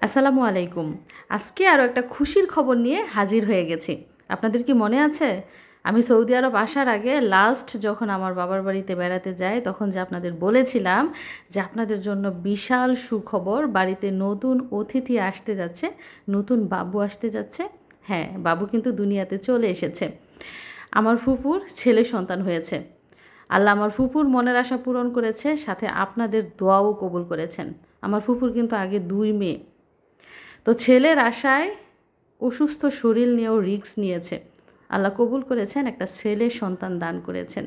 আসসালামু আলাইকুম। আজকে আরও একটা খুশির খবর নিয়ে হাজির হয়ে গেছি। আপনাদের কি মনে আছে? আমি সৌদি আরব আসার আগে লাস্ট যখন আমার বাবার বাড়িতে বেড়াতে যাই, তখন যে আপনাদের বলেছিলাম যে আপনাদের জন্য বিশাল সুখবর, বাড়িতে নতুন অতিথি আসতে যাচ্ছে, নতুন বাবু আসতে যাচ্ছে। হ্যাঁ, বাবু কিন্তু দুনিয়াতে চলে এসেছে। আমার ফুপুর ছেলে সন্তান হয়েছে। আল্লাহ আমার ফুপুর মনের আশা পূরণ করেছে, সাথে আপনাদের দোয়াও কবুল করেছেন। আমার ফুপুর কিন্তু আগে 2 মেয়ে। তো ছেলের আশায় অসুস্থ শরীর নিয়েও রিস্ক নিয়েছে। আল্লাহ কবুল করেছেন, একটা ছেলে সন্তান দান করেছেন।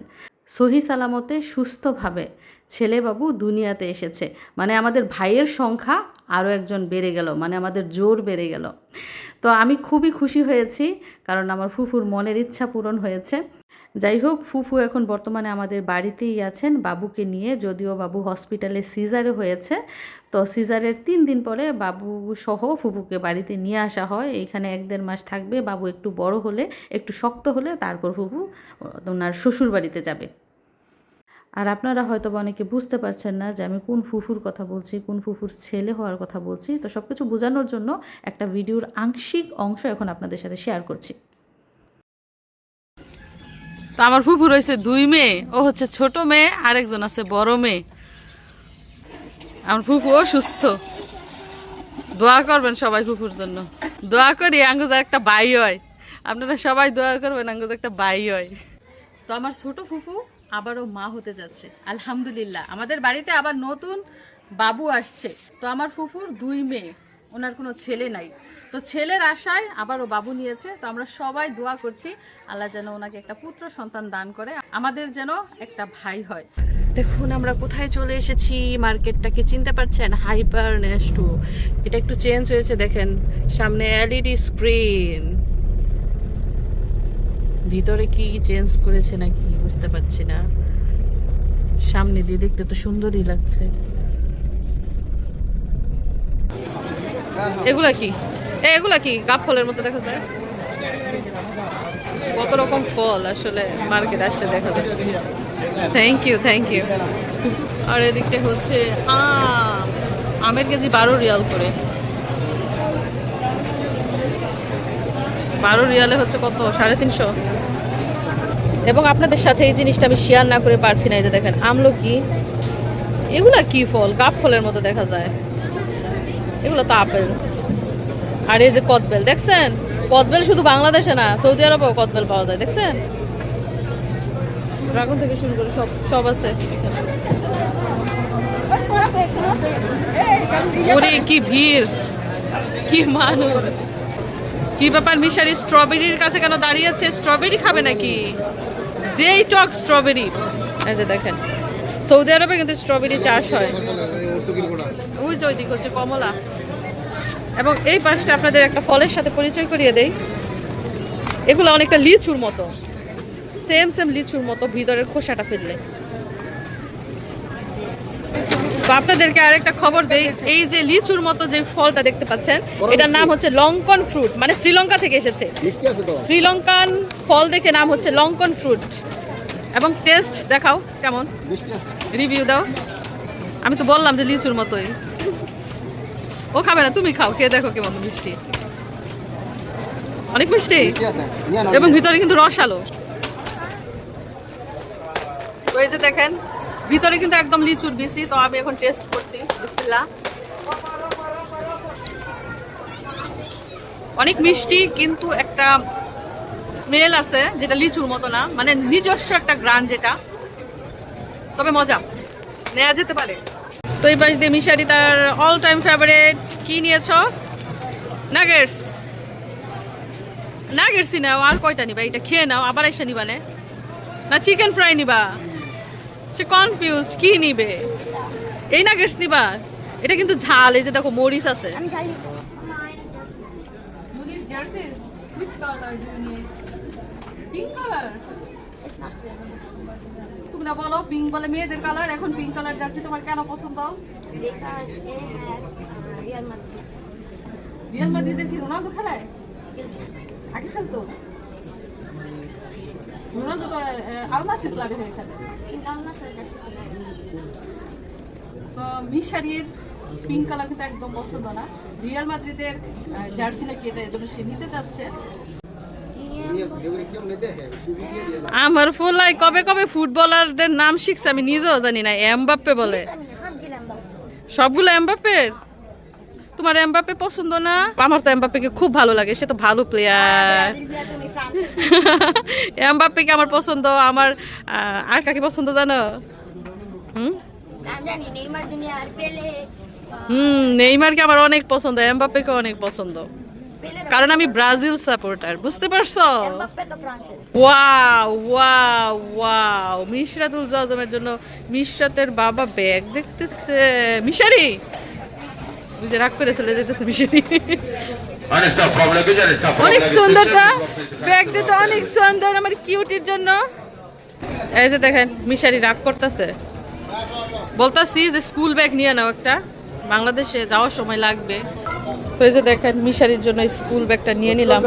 সহি সালামতে সুস্থভাবে ছেলে বাবু দুনিয়াতে এসেছে। মানে আমাদের ভাইয়ের সংখ্যা আরও একজন বেড়ে গেল, মানে আমাদের জোর বেড়ে গেল। তো আমি খুবই খুশি হয়েছি, কারণ আমার ফুফুর মনের ইচ্ছা পূরণ হয়েছে। যাই হোক, ফুফু এখন বর্তমানে আমাদের বাড়িতেই আছেন বাবুকে নিয়ে, যদিও বাবু হসপিটালে সিজারে হয়েছে। তো সিজারের 3 দিন পরে বাবু সহ ফুফুকে বাড়িতে নিয়ে আসা হয়। এইখানে 1-1.5 মাস থাকবে। বাবু একটু বড় হলে, একটু শক্ত হলে তারপর ফুফু ওনার শ্বশুর বাড়িতে যাবে। আর আপনারা হয়তো বা অনেকে বুঝতে পারছেন না যে আমি কোন ফুফুর কথা বলছি, কোন ফুফুর ছেলে হওয়ার কথা বলছি। তো সব কিছু বোঝানোর জন্য একটা ভিডিওর আংশিক অংশ এখন আপনাদের সাথে শেয়ার করছি। তো আমার ফুফু রয়েছে 2 মেয়ে, ও হচ্ছে ছোট মেয়ে, আরেকজন আছে বড় মেয়ে। আমার ফুফু অসুস্থ, দোয়া করবেন সবাই ফুফুর জন্য। দোয়া করি আঙ্গুজা একটা বাই হয়। আপনারা সবাই দোয়া করবেন আঙ্গুজা একটা বাই হয়। তো আমার ছোট ফুফু আবারও মা হতে যাচ্ছে, আলহামদুলিল্লাহ। আমাদের বাড়িতে আবার নতুন বাবু আসছে। তো আমার ফুফুর 2 মেয়ে, ওনার কোনো ছেলে নাই। তো ছেলের আশায় আবারও বাবু নিয়েছে। তো আমরা সবাই দোয়া করছি আল্লাহ যেন ওনাকে একটা পুত্র সন্তান দান করে, আমাদের যেন একটা ভাই হয়। দেখুন আমরা কোথায় চলে এসেছি, মার্কেটটাকে চিনতে পারছেন? হাইপার নেস্টু। এটা একটু চেঞ্জ হয়েছে, দেখেন সামনে এলইডি স্ক্রিন। ভিতরে কি চেঞ্জ করেছে নাকি বুঝতে পারছি না। সামনে দিয়ে দেখতে তো সুন্দরই লাগছে। এগুলা কি? এগুলা কি গাব ফলের মতো দেখা যায়? কত রকম ফল আসলে মার্কেট আসলে দেখা যায়। Thank you, thank you. আর এদিকটা হচ্ছে আম। আমের কেজি 12 রিয়াল করে। 12 রিয়ালে হচ্ছে কত? 350। এবং আপনাদের সাথে এই জিনিসটা আমি শেয়ার না করে পারছি না। এই যে দেখেন আমলকি। এগুলা কি ফল? গাব ফলের মতো দেখা যায়। এগুলো তো আপেল। আর এই যে কদবেল, দেখছেন? কদবেল শুধু বাংলাদেশে না, সৌদি আরবেও কদবেল পাওয়া যায়, দেখছেন? ড্রাগন থেকে শুরু করে সব সব আছে। ওরে কি ভিড়, কি মানুষ, কি ব্যাপার? মিশারি স্ট্রবেরির কাছে কেন দাঁড়িয়ে আছে? স্ট্রবেরি খাবে নাকি? যেই টক স্ট্রবেরি। এই যে দেখেন, সৌদি আরবে কিন্তু স্ট্রবেরি চাষ হয়। ওই যে ওইদিক হচ্ছে কমলা। এবং এই পাশটা আপনাদের একটা ফলের সাথে পরিচয় করিয়ে দেই। এগুলো অনেকটা লিচুর মতো, সেম সেম লিচুর মতো ভিতরের খোসাটা ফেললে। তো আপনাদেরকে আরেকটা খবর দেই, এই যে লিচুর মতো যে ফলটা দেখতে পাচ্ছেন, এটার নাম হচ্ছে লঙ্কন ফ্রুট। মানে শ্রীলঙ্কা থেকে এসেছে। শ্রীলঙ্কান ফল দেখে নাম হচ্ছে লঙ্কন ফ্রুট। এবং টেস্ট দেখাও কেমন, রিভিউ দাও। আমি তো বললাম যে লিচুর মতোই। ও খাবে না, তুমি খাও, খেয়ে দেখো কেমন মিষ্টি। অনেক মিষ্টি এবং ভিতরে কিন্তু রসালো। তো এই যে দেখেন ভিতরে কিন্তু একদম লিচুর বিচি। তো আমি এখন টেস্ট করছি, বিসমিল্লাহ। অনেক মিষ্টি, কিন্তু একটা স্মেল আছে যেটা লিচুর মতো না, মানে নিজস্ব একটা গ্রান যেটা, তবে মজা, নেওয়া যেতে পারে। তো এই পাশ দিয়ে মিশারি তার অল টাইম ফেভারিট কি নিয়েছ? নাগেটস। নাগেটসই নাও, আর কয়টা নিবা? এটা খেয়ে নাও, আবার এসে নিবা না চিকেন ফ্রাই নিবা? সে কনফিউজড কি নিবে। এই নাগেটস নিবা? এটা কিন্তু ঝাল, এই যে দেখো মরিচ আছে। তুমি না বলো পিঙ্ক বলে মেয়েদের কালার, এখন পিঙ্ক কালার জার্সি তোমার কেন পছন্দ? রিয়াল মাদ্রিদের কি রোনালদো খেলায়? আগে খেলতো রোনালদো তো আল নাসির ক্লাবে হয়ে খেলে। তো মিশারির পিঙ্ক কালার কিন্তু একদম পছন্দ না। রিয়াল মাদ্রিদের জার্সি নাকি এটা, এজন্য সে নিতে চাচ্ছে। আমার ফুলাই কবে কবে ফুটবলারদের নাম শিখছে আমি নিজেও জানি না। এমবাপ্পে বলে, সবগুলো এমবাপ্পের। তোমার এমবাপ্পে পছন্দ না? আমার তো এমবাপ্পেকে খুব ভালো লাগে, সে তো ভালো প্লেয়ার। এমবাপ্পেকে আমার পছন্দ। আমার আর কাকে পছন্দ জানো? নেইমারকে আমার অনেক পছন্দ, এমবাপ্পেকে অনেক পছন্দ, কারণ আমি ব্রাজিল সাপোর্টার, বুঝতে পারছো? ওয়াও ওয়াও ওয়াও, মিশরাতুল জাজমের জন্য মিশরাতের বাবা ব্যাগ দেখতেছে। মিশারি বুঝে রাগ করে চলে যেতেছে। মিশারি অনেক সুন্দর, তো ব্যাগটা তো অনেক সুন্দর আমার কিউটির জন্য। এই যে দেখেন মিশারি রাগ করতেছে, বলতাছি যে স্কুল ব্যাগ নিয়ে নাও একটা, বাংলাদেশে যাওয়ার সময় লাগবে। তো এই যে দেখেন মিশারির জন্য স্কুল ব্যাগটা নিয়ে নিলাম।